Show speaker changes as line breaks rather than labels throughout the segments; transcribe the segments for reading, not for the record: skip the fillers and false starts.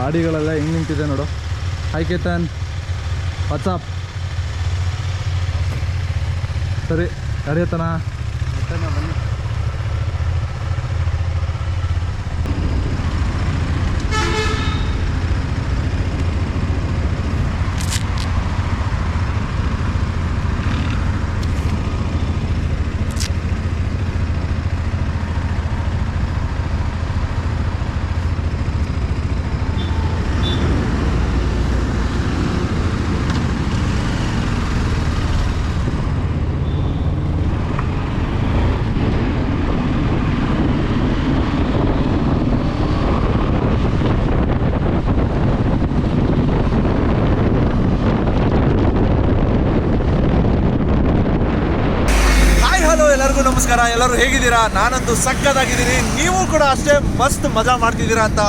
ಗಾಡಿಗಳೆಲ್ಲ ಹೆಂಗೆ ನಿಂತಿದೆ ನೋಡು. Hi Ketan, WhatsApp. ಸರಿ ಗಾಡಿ ಎತ್ತನ ಬನ್ನಿ.
ಎಲ್ಲರಿಗೂ ನಮಸ್ಕಾರ. ಎಲ್ಲರೂ ಹೇಗಿದ್ದೀರಾ? ನಾನಂತೂ ಸಕ್ಕತ್ತಾಗಿದ್ದೀನಿ, ನೀವು ಕೂಡ ಅಷ್ಟೇ ಮಸ್ತ್ ಮಜಾ ಮಾಡ್ತಿದ್ದೀರಾ ಅಂತ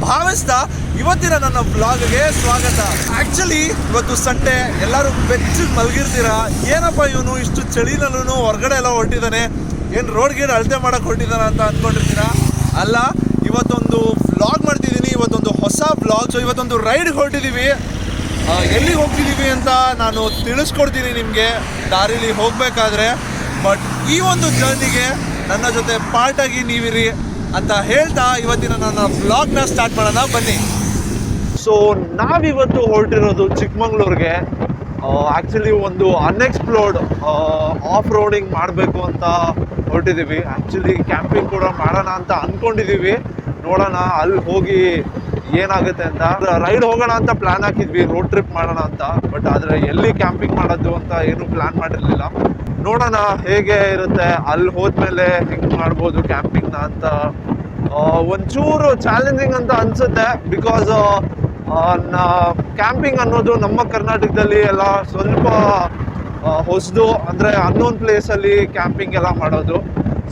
ಭಾವಿಸ್ತಾ ಇವತ್ತಿನ ನನ್ನ ಬ್ಲಾಗ್ಗೆ ಸ್ವಾಗತ. ಆ್ಯಕ್ಚುಲಿ ಇವತ್ತು ಸಂಡೇ, ಎಲ್ಲರೂ ಬೆಚ್ಚಿಗೆ ಮಲಗಿರ್ತೀರಾ. ಏನಪ್ಪ ಇವನು ಇಷ್ಟು ಚಳಿನಲ್ಲೂ ಹೊರಗಡೆ ಎಲ್ಲ ಹೊರಟಿದ್ದಾನೆ, ಏನು ರೋಡ್ ಗೇಡ್ ಅಳತೆ ಮಾಡೋಕ್ಕೆ ಹೊರಟಿದ್ದಾನ ಅಂತ ಅಂದ್ಕೊಂಡಿರ್ತೀರಾ. ಅಲ್ಲ, ಇವತ್ತೊಂದು ವ್ಲಾಗ್ ಮಾಡ್ತಿದ್ದೀನಿ, ಇವತ್ತೊಂದು ಹೊಸ ವ್ಲಾಗ್. ಸೊ ಇವತ್ತೊಂದು ರೈಡ್ಗೆ ಹೊರಟಿದ್ದೀವಿ. ಎಲ್ಲಿಗೆ ಹೋಗ್ತಿದ್ದೀವಿ ಅಂತ ನಾನು ತಿಳಿಸ್ಕೊಡ್ತೀನಿ ನಿಮಗೆ ದಾರಿಲಿ ಹೋಗಬೇಕಾದ್ರೆ. ಬಟ್ ಈ ಒಂದು ಜರ್ನಿಗೆ ನನ್ನ ಜೊತೆ ಪಾರ್ಟಾಗಿ ನೀವಿರಿ ಅಂತ ಹೇಳ್ತಾ ಇವತ್ತಿನ ನನ್ನ ವ್ಲಾಗ್ನ ಸ್ಟಾರ್ಟ್ ಮಾಡೋಣ ಬನ್ನಿ. ಸೊ ನಾವಿವತ್ತು ಹೊರಟಿರೋದು ಚಿಕ್ಕಮಂಗ್ಳೂರಿಗೆ. ಆ್ಯಕ್ಚುಲಿ ಒಂದು ಅನ್ಎಕ್ಸ್ಪ್ಲೋರ್ಡ್ ಆಫ್ ರೋಡಿಂಗ್ ಮಾಡಬೇಕು ಅಂತ ಹೊರಟಿದ್ದೀವಿ. ಆ್ಯಕ್ಚುಲಿ ಕ್ಯಾಂಪಿಂಗ್ ಕೂಡ ಮಾಡೋಣ ಅಂತ ಅಂದ್ಕೊಂಡಿದ್ದೀವಿ. ನೋಡೋಣ ಅಲ್ಲಿ ಹೋಗಿ ಏನಾಗುತ್ತೆ ಅಂತ. ರೈಡ್ ಹೋಗೋಣ ಅಂತ ಪ್ಲ್ಯಾನ್ ಹಾಕಿದ್ವಿ, ರೋಡ್ ಟ್ರಿಪ್ ಮಾಡೋಣ ಅಂತ. ಬಟ್ ಆದರೆ ಎಲ್ಲಿ ಕ್ಯಾಂಪಿಂಗ್ ಮಾಡೋದು ಅಂತ ಏನು ಪ್ಲ್ಯಾನ್ ಮಾಡಿರಲಿಲ್ಲ. ನೋಡೋಣ ಹೇಗೆ ಇರುತ್ತೆ, ಅಲ್ಲಿ ಹೋದ್ಮೇಲೆ ಹೆಂಗೆ ಮಾಡ್ಬೋದು ಕ್ಯಾಂಪಿಂಗ್ನ ಅಂತ. ಒಂಚೂರು ಚಾಲೆಂಜಿಂಗ್ ಅಂತ ಅನಿಸುತ್ತೆ. ಬಿಕಾಸ್ ಕ್ಯಾಂಪಿಂಗ್ ಅನ್ನೋದು ನಮ್ಮ ಕರ್ನಾಟಕದಲ್ಲಿ ಎಲ್ಲ ಸ್ವಲ್ಪ ಹೊಸದು, ಅಂದರೆ ಅನ್ನೋನ್ ಪ್ಲೇಸಲ್ಲಿ ಕ್ಯಾಂಪಿಂಗ್ ಎಲ್ಲ ಮಾಡೋದು.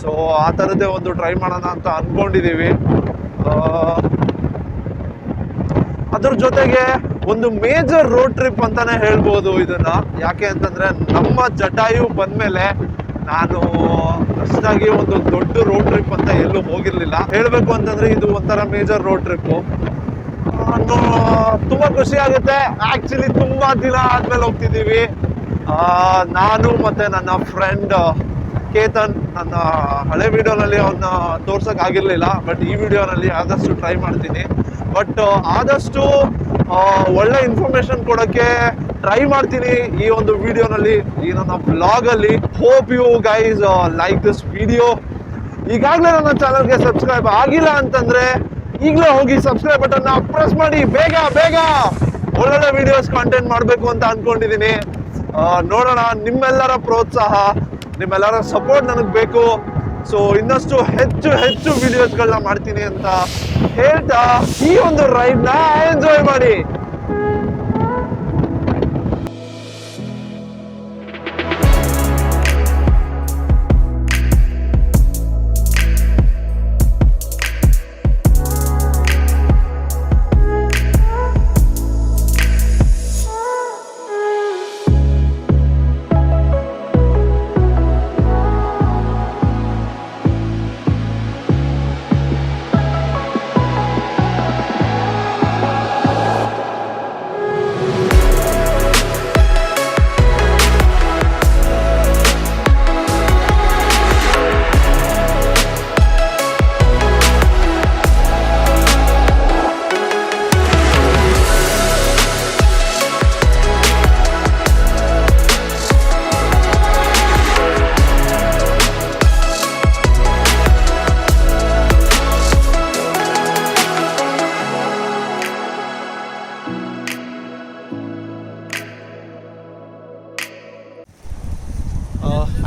ಸೊ ಆ ಥರದ್ದೇ ಒಂದು ಟ್ರೈ ಮಾಡೋಣ ಅಂತ ಅಂದ್ಕೊಂಡಿದ್ದೀವಿ. ಅದ್ರ ಜೊತೆಗೆ ಒಂದು ಮೇಜರ್ ರೋಡ್ ಟ್ರಿಪ್ ಅಂತಾನೆ ಹೇಳ್ಬೋದು ಇದನ್ನ. ಯಾಕೆ ಅಂತಂದ್ರೆ ನಮ್ಮ ಜಟಾಯು ಬಂದ್ಮೇಲೆ ನಾನು ಅಷ್ಟಾಗಿ ಒಂದು ದೊಡ್ಡ ರೋಡ್ ಟ್ರಿಪ್ ಅಂತ ಎಲ್ಲೂ ಹೋಗಿರ್ಲಿಲ್ಲ. ಹೇಳ್ಬೇಕು ಅಂತಂದ್ರೆ ಇದು ಒಂಥರ ಮೇಜರ್ ರೋಡ್ ಟ್ರಿಪ್. ತುಂಬಾ ಖುಷಿ ಆಗುತ್ತೆ. ಆಕ್ಚುಲಿ ತುಂಬಾ ದಿನ ಆದ್ಮೇಲೆ ಹೋಗ್ತಿದ್ದೀವಿ. ನಾನು ಮತ್ತೆ ನನ್ನ ಫ್ರೆಂಡ್ ಕೇತನ್. ನನ್ನ ಹಳೆ ವಿಡಿಯೋನಲ್ಲಿ ಅವನ್ನ ತೋರ್ಸಕ್ ಆಗಿರ್ಲಿಲ್ಲ, ಬಟ್ ಈ ವಿಡಿಯೋನಲ್ಲಿ ಆದಷ್ಟು ಟ್ರೈ ಮಾಡ್ತೀನಿ. ಬಟ್ ಆದಷ್ಟು ಒಳ್ಳೆ ಇನ್ಫಾರ್ಮೇಶನ್ ಕೊಡೋಕ್ಕೆ ಟ್ರೈ ಮಾಡ್ತೀನಿ ಈ ಒಂದು ವಿಡಿಯೋನಲ್ಲಿ, ಈ ನನ್ನ ಬ್ಲಾಗಲ್ಲಿ. Hope you guys like this video. ಈಗಾಗಲೇ ನನ್ನ ಚಾನಲ್ಗೆ ಸಬ್ಸ್ಕ್ರೈಬ್ ಆಗಿಲ್ಲ ಅಂತಂದ್ರೆ ಈಗಲೇ ಹೋಗಿ ಸಬ್ಸ್ಕ್ರೈಬ್ ಬಟನ್ನ ಪ್ರೆಸ್ ಮಾಡಿ. ಬೇಗ ಬೇಗ ಒಳ್ಳೊಳ್ಳೆ ವಿಡಿಯೋಸ್ ಕಾಂಟೆಂಟ್ ಮಾಡಬೇಕು ಅಂತ ಅಂದ್ಕೊಂಡಿದ್ದೀನಿ. ನೋಡೋಣ, ನಿಮ್ಮೆಲ್ಲರ ಪ್ರೋತ್ಸಾಹ, ನಿಮ್ಮೆಲ್ಲರ ಸಪೋರ್ಟ್ ನನಗೆ ಬೇಕು. ಸೊ ಇನ್ನಷ್ಟು ಹೆಚ್ಚು ವಿಡಿಯೋಸ್ಗಳನ್ನ ಮಾಡ್ತೀನಿ ಅಂತ ಹೇಳ್ತಾ ಈ ಒಂದು ರೈಡ್ನ ಎಂಜಾಯ್ ಮಾಡಿ.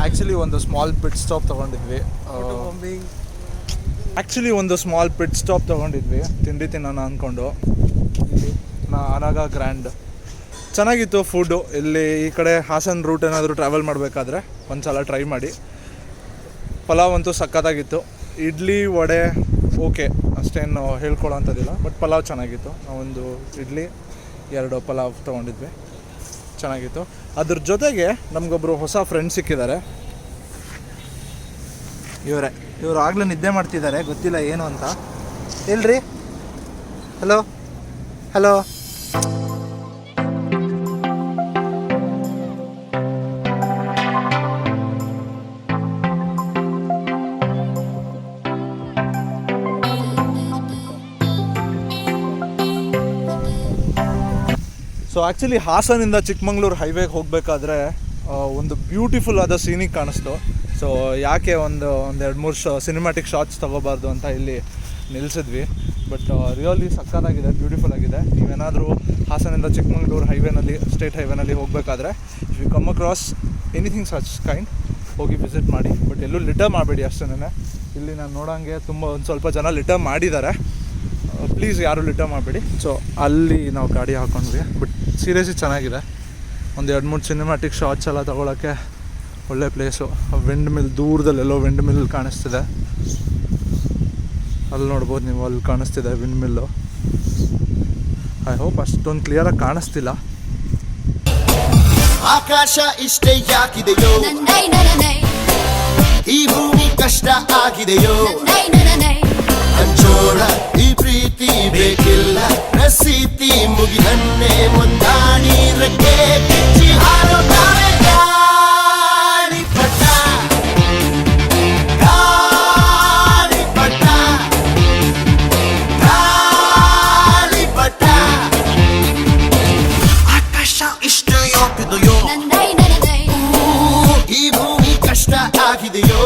ಆ್ಯಕ್ಚುಲಿ ಒಂದು ಸ್ಮಾಲ್ ಪಿಟ್ ಸ್ಟಾಪ್ ತೊಗೊಂಡಿದ್ವಿ. ತಿಂಡಿ ತಿನ್ನೋಣ ಅಂದ್ಕೊಂಡು. ಇಲ್ಲಿ ಅನಾಗ ಗ್ರ್ಯಾಂಡ್ ಚೆನ್ನಾಗಿತ್ತು ಫುಡ್ಡು. ಇಲ್ಲಿ ಈ ಕಡೆ ಹಾಸನ್ ರೂಟ್ ಏನಾದರೂ ಟ್ರಾವೆಲ್ ಮಾಡಬೇಕಾದ್ರೆ ಒಂದು ಸಲ ಟ್ರೈ ಮಾಡಿ. ಪಲಾವ್ ಅಂತೂ ಸಖತ್ತಾಗಿತ್ತು. ಇಡ್ಲಿ ವಡೆ ಓಕೆ, ಅಷ್ಟೇನು ಹೇಳ್ಕೊಳ್ಳೋ ಅಂಥದ್ದಿಲ್ಲ, ಬಟ್ ಪಲಾವ್ ಚೆನ್ನಾಗಿತ್ತು. ನಾವೊಂದು ಇಡ್ಲಿ 2 ಪಲಾವ್ ತೊಗೊಂಡಿದ್ವಿ, ಚೆನ್ನಾಗಿತ್ತು. ಅದ್ರ ಜೊತೆಗೆ ನಮಗೊಬ್ಬರು ಹೊಸ ಫ್ರೆಂಡ್ ಸಿಕ್ಕಿದ್ದಾರೆ. ಇವರು ಆಗಲೇ ನಿದ್ದೆ ಮಾಡ್ತಿದ್ದಾರೆ, ಗೊತ್ತಿಲ್ಲ ಏನು ಅಂತ. ಹೇಳ್ರಿ. Hello hello. ಸೊ ಆ್ಯಕ್ಚುಲಿ ಹಾಸನಿಂದ ಚಿಕ್ಕಮಂಗ್ಳೂರು ಹೈವೇಗೆ ಹೋಗಬೇಕಾದ್ರೆ ಒಂದು ಬ್ಯೂಟಿಫುಲ್ ಆದ ಸೀನಿಗೆ ಕಾಣಿಸ್ತು. ಸೊ ಯಾಕೆ ಒಂದು 2-3 ಸಿನಿಮ್ಯಾಟಿಕ್ ಶಾರ್ಟ್ಸ್ ತೊಗೋಬಾರ್ದು ಅಂತ ಇಲ್ಲಿ ನಿಲ್ಲಿಸಿದ್ವಿ. ಬಟ್ ರಿಯಲಿ ಸಕ್ಕತ್ತಾಗಿದೆ, ಬ್ಯೂಟಿಫುಲ್ ಆಗಿದೆ. ನೀವೇನಾದರೂ ಹಾಸನಿಂದ ಚಿಕ್ಕಮಂಗ್ಳೂರು ಹೈವೇನಲ್ಲಿ, ಸ್ಟೇಟ್ ಹೈವೇನಲ್ಲಿ ಹೋಗಬೇಕಾದ್ರೆ if you come across anything such kind, ಹೋಗಿ ವಿಸಿಟ್ ಮಾಡಿ. ಬಟ್ ಎಲ್ಲೂ ಲಿಟರ್ ಮಾಡಬೇಡಿ ಅಷ್ಟೇ. ಇಲ್ಲಿ ನಾನು ನೋಡೋಂಗೆ ಒಂದು ಸ್ವಲ್ಪ ಜನ ಲಿಟರ್ ಮಾಡಿದ್ದಾರೆ. ಪ್ಲೀಸ್ ಯಾರು ಲಿಟರ್ ಮಾಡಬೇಡಿ. ಸೊ ಅಲ್ಲಿ ನಾವು ಗಾಡಿ ಹಾಕ್ಕೊಂಡ್ವಿ. ಬಟ್ ಸೀರಿಯಸ್ಲಿ ಚೆನ್ನಾಗಿದೆ. 2-3 ಸಿನಿಮ್ಯಾಟಿಕ್ ಶಾರ್ಟ್ಸ್ ಎಲ್ಲ ತೊಗೊಳಕ್ಕೆ ಒಳ್ಳೆ ಪ್ಲೇಸು. ವಿಂಡ್ ಮಿಲ್ ದೂರದಲ್ಲೆಲ್ಲೋ ವಿಂಡ್ ಮಿಲ್ ಕಾಣಿಸ್ತಿದೆ, ಅಲ್ಲಿ ನೋಡ್ಬೋದು ನೀವು, ಅಲ್ಲಿ ಕಾಣಿಸ್ತಿದೆ ವಿಂಡ್ ಮಿಲ್ಲು. ಐ ಹೋಪ್ ಅಷ್ಟೊಂದು ಕ್ಲಿಯರಾಗಿ ಕಾಣಿಸ್ತಿಲ್ಲ.
ಆಕಾಶ ಇಷ್ಟೇ ಯಾಕಿದೆಯೋ, ಈ ಭೂಮಿ ಕಷ್ಟ ಆಗಿದೆಯೋ, ಹಂಚೋಳ ಈ ಪ್ರೀತಿ ಬೇಕಿಲ್ಲ, ರಸೀತಿ ಮುಗಿದನ್ನೇ ಮುಂದಾಡಿ ರೆಕ್ಕೆ ಕಿಚ್ಚಿ ಹಾರುತ್ತಾರೆ ಗಾಳಿಪಟ, ಗಾಳಿಪಟ, ಗಾಳಿಪಟ. ಆಕಾಶ ಇಷ್ಟ ಯಾಕಿದೆಯೋ, ಈ ಭೂಮಿ ಕಷ್ಟ ಆಗಿದೆಯೋ.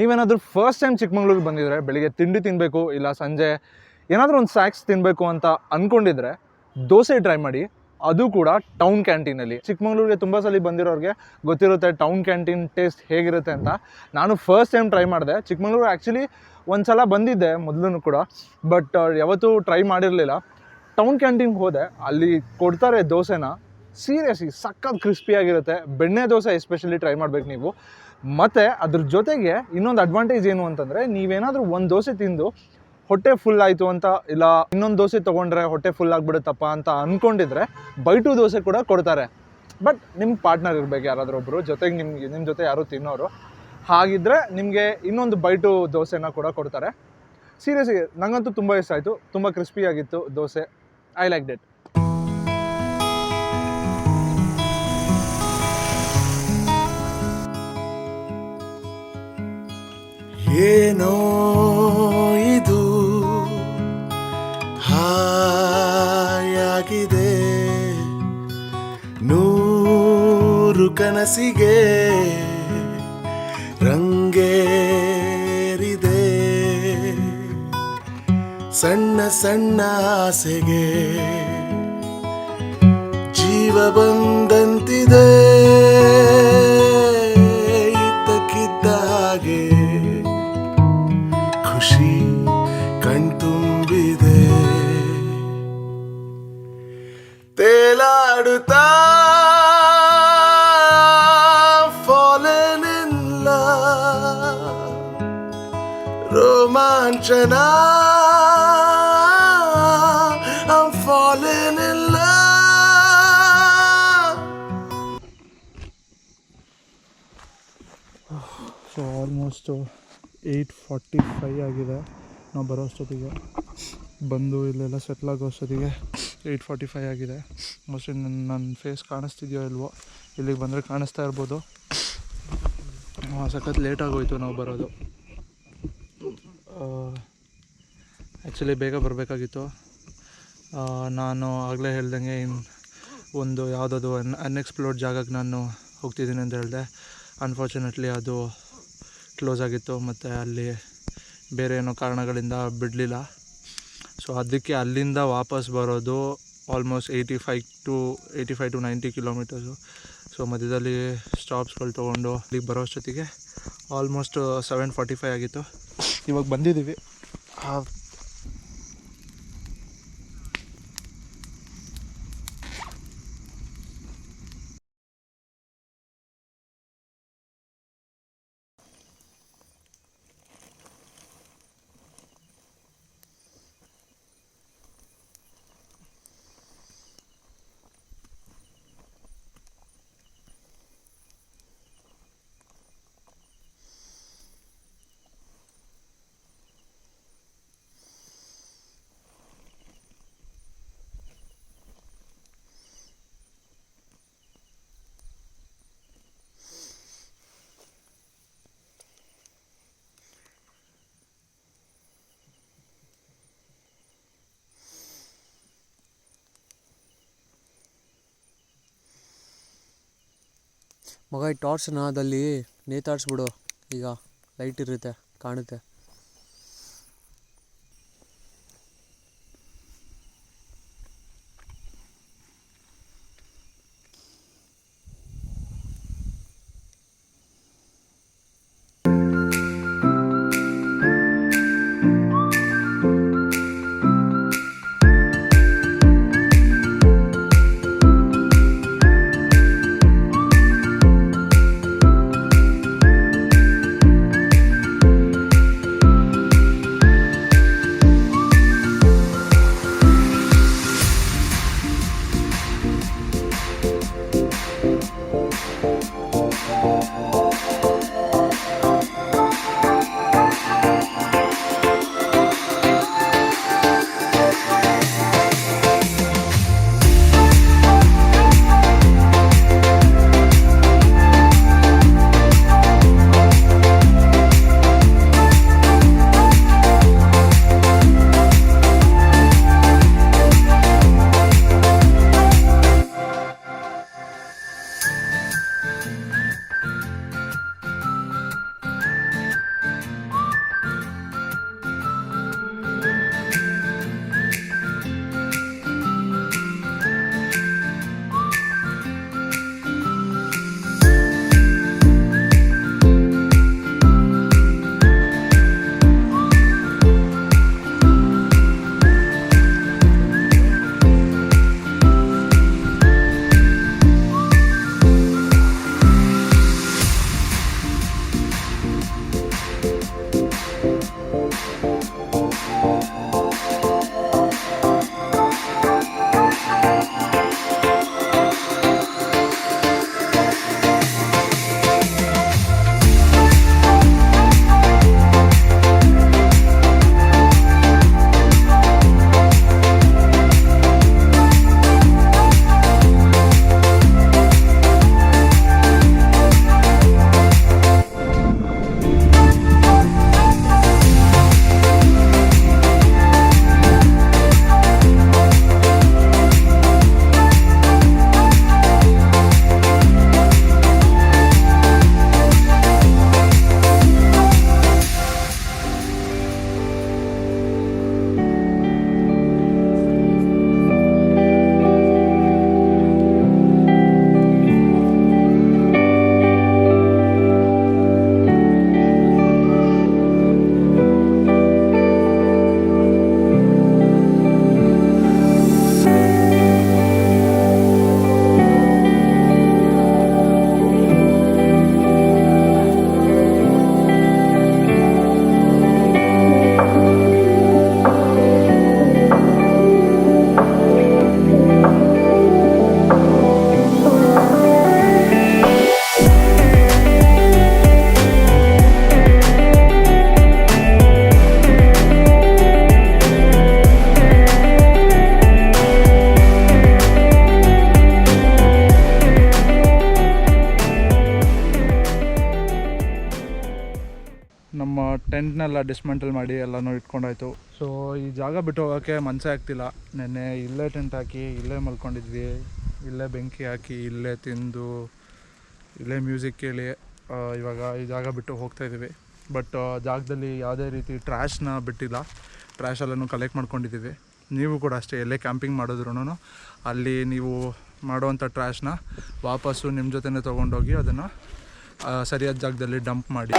ನೀವೇನಾದರೂ ಫಸ್ಟ್ ಟೈಮ್ ಚಿಕ್ಕಮಂಗ್ಳೂರಿಗೆ ಬಂದಿದ್ರೆ, ಬೆಳಿಗ್ಗೆ ತಿಂಡಿ ತಿನ್ನಬೇಕು ಇಲ್ಲ ಸಂಜೆ ಏನಾದರೂ ಒಂದು ಸ್ನ್ಯಾಕ್ಸ್ ತಿನ್ನಬೇಕು ಅಂತ ಅಂದ್ಕೊಂಡಿದ್ರೆ ದೋಸೆ ಟ್ರೈ ಮಾಡಿ. ಅದು ಕೂಡ ಟೌನ್ ಕ್ಯಾಂಟೀನಲ್ಲಿ. ಚಿಕ್ಕಮಂಗ್ಳೂರಿಗೆ ತುಂಬ ಸಲ ಬಂದಿರೋರಿಗೆ ಗೊತ್ತಿರುತ್ತೆ ಟೌನ್ ಕ್ಯಾಂಟೀನ್ ಟೇಸ್ಟ್ ಹೇಗಿರುತ್ತೆ ಅಂತ. ನಾನು ಫಸ್ಟ್ ಟೈಮ್ ಟ್ರೈ ಮಾಡಿದೆ. ಚಿಕ್ಕಮಂಗ್ಳೂರು ಆ್ಯಕ್ಚುಲಿ ಒಂದು ಸಲ ಬಂದಿದ್ದೆ ಮೊದಲು ಕೂಡ, ಬಟ್ ಯಾವತ್ತೂ ಟ್ರೈ ಮಾಡಿರಲಿಲ್ಲ. ಟೌನ್ ಕ್ಯಾಂಟೀನ್ಗೆ ಹೋದೆ, ಅಲ್ಲಿ ಕೊಡ್ತಾರೆ ದೋಸೆನ, ಸೀರಿಯಸ್ಲಿ ಸಖತ್ ಕ್ರಿಸ್ಪಿಯಾಗಿರುತ್ತೆ. ಬೆಣ್ಣೆ ದೋಸೆ ಎಸ್ಪೆಷಲಿ ಟ್ರೈ ಮಾಡ್ಬೇಕು ನೀವು. ಮತ್ತು ಅದ್ರ ಜೊತೆಗೆ ಇನ್ನೊಂದು ಅಡ್ವಾಂಟೇಜ್ ಏನು ಅಂತಂದರೆ, ನೀವೇನಾದರೂ ಒಂದು ದೋಸೆ ತಿಂದು ಹೊಟ್ಟೆ ಫುಲ್ ಆಯಿತು ಅಂತ, ಇಲ್ಲ ಇನ್ನೊಂದು ದೋಸೆ ತೊಗೊಂಡ್ರೆ ಹೊಟ್ಟೆ ಫುಲ್ ಆಗಿಬಿಡುತ್ತಪ್ಪ ಅಂತ ಅಂದ್ಕೊಂಡಿದ್ರೆ ಬೈಟು ದೋಸೆ ಕೂಡ ಕೊಡ್ತಾರೆ. ಬಟ್ ನಿಮ್ಮ ಪಾರ್ಟ್ನರ್ ಇರಬೇಕು ಯಾರಾದರೂ ಒಬ್ಬರು ಜೊತೆಗೆ, ನಿಮ್ಮ ಜೊತೆ ಯಾರು ತಿನ್ನೋರು. ಹಾಗಿದ್ದರೆ ನಿಮಗೆ ಇನ್ನೊಂದು ಬೈಟು ದೋಸೆನ ಕೂಡ ಕೊಡ್ತಾರೆ. ಸೀರಿಯಸ್ಲಿ ನನಗಂತೂ ತುಂಬ ಇಷ್ಟ ಆಯಿತು. ತುಂಬ ಕ್ರಿಸ್ಪಿಯಾಗಿತ್ತು ದೋಸೆ. I like that.
ಏನೋ ಇದು ಹಾಯಾಗಿದೆ, ನೂರು ಕನಸಿಗೆ ರಂಗೇರಿದೆ, ಸಣ್ಣ ಸಣ್ಣ ಆಸೆಗೆ ಜೀವ ಬಂದಂತಿದೆ, ಇದ್ದಕ್ಕಿದ್ದ ಹಾಗೆ ಖುಷಿ ಕಣ್ತುಂಬಿದೆ, ತೇಲಾಡುತ್ತಾ fallen in love, ರೋಮಾಂಚನ I'm falling in love.
So almost 8:45 ಆಗಿದೆ. ನಾವು ಬರೋ ಅಷ್ಟೊತ್ತಿಗೆ, ಬಂದು ಇಲ್ಲೆಲ್ಲ ಸೆಟ್ಲ್ ಆಗೋ ಅಷ್ಟೊತ್ತಿಗೆ 8:45 ಆಗಿದೆ. ಮೋಸ್ಟ್ಲಿ ನನ್ನ ಫೇಸ್ ಕಾಣಿಸ್ತಿದೆಯೋ ಇಲ್ವೋ, ಇಲ್ಲಿಗೆ ಬಂದರೆ ಕಾಣಿಸ್ತಾ ಇರ್ಬೋದು. ಸಖತ್ ಲೇಟಾಗೋಯ್ತು ನಾವು ಬರೋದು. ಆ್ಯಕ್ಚುಲಿ ಬೇಗ ಬರಬೇಕಾಗಿತ್ತು. ನಾನು ಆಗಲೇ ಹೇಳ್ದಂಗೆ ಒಂದು ಯಾವುದದು ಅನ್ಎಕ್ಸ್ಪ್ಲೋರ್ಡ್ ಜಾಗಕ್ಕೆ ನಾನು ಹೋಗ್ತಿದ್ದೀನಿ ಅಂತ ಹೇಳಿದೆ. ಅನ್ಫಾರ್ಚುನೇಟ್ಲಿ ಅದು ಕ್ಲೋಸ್ ಆಗಿತ್ತು ಮತ್ತು ಅಲ್ಲಿ ಬೇರೆ ಏನೋ ಕಾರಣಗಳಿಂದ ಬಿಡಲಿಲ್ಲ. ಸೊ ಅದಕ್ಕೆ ಅಲ್ಲಿಂದ ವಾಪಸ್ ಬರೋದು ಆಲ್ಮೋಸ್ಟ್ 85 to 90 ಕಿಲೋಮೀಟರ್ಸು. ಸೊ ಮಧ್ಯದಲ್ಲಿ ಸ್ಟಾಪ್ಸ್ಗಳು ತೊಗೊಂಡು ಇಲ್ಲಿಗೆ ಬರೋ ಅಷ್ಟೊತ್ತಿಗೆ ಆಲ್ಮೋಸ್ಟ್ 7:45 ಆಗಿತ್ತು. ಇವಾಗ ಬಂದಿದ್ದೀವಿ.
ಮಗ ಈ ಟಾರ್ಚನ್ನ ಅದಲ್ಲಿ ನೇತಾಡ್ಸ್ಬಿಡು, ಈಗ ಲೈಟ್ ಇರುತ್ತೆ ಕಾಣುತ್ತೆ.
ಟೆಂಟ್ನೆಲ್ಲ ಡಿಸ್ಮೆಂಟಲ್ ಮಾಡಿ ಎಲ್ಲನೂ ಇಟ್ಕೊಂಡಾಯ್ತು. ಸೊ ಈ ಜಾಗ ಬಿಟ್ಟು ಹೋಗೋಕ್ಕೆ ಮನಸ್ಸೇ ಆಗ್ತಿಲ್ಲ. ನೆನ್ನೆ ಇಲ್ಲೇ ಟೆಂಟ್ ಹಾಕಿ ಇಲ್ಲೇ ಮಲ್ಕೊಂಡಿದ್ವಿ, ಇಲ್ಲೇ ಬೆಂಕಿ ಹಾಕಿ ಇಲ್ಲೇ ತಿಂದು ಇಲ್ಲೇ ಮ್ಯೂಸಿಕ್ ಕೇಳಿ ಇವಾಗ ಈ ಜಾಗ ಬಿಟ್ಟು ಹೋಗ್ತಾಯಿದ್ದೀವಿ. ಬಟ್ ಜಾಗದಲ್ಲಿ ಯಾವುದೇ ರೀತಿ ಟ್ರ್ಯಾಶ್ನ ಬಿಟ್ಟಿಲ್ಲ, ಟ್ರ್ಯಾಶೆಲ್ಲನೂ ಕಲೆಕ್ಟ್ ಮಾಡ್ಕೊಂಡಿದ್ದೀವಿ. ನೀವು ಕೂಡ ಅಷ್ಟೇ, ಎಲ್ಲೇ ಕ್ಯಾಂಪಿಂಗ್ ಮಾಡಿದ್ರೂ ಅಲ್ಲಿ ನೀವು ಮಾಡೋವಂಥ ಟ್ರ್ಯಾಶ್ನ ವಾಪಸ್ಸು ನಿಮ್ಮ ಜೊತೆನೇ ತೊಗೊಂಡೋಗಿ ಅದನ್ನು ಸರಿಯಾದ ಜಾಗದಲ್ಲಿ ಡಂಪ್ ಮಾಡಿ.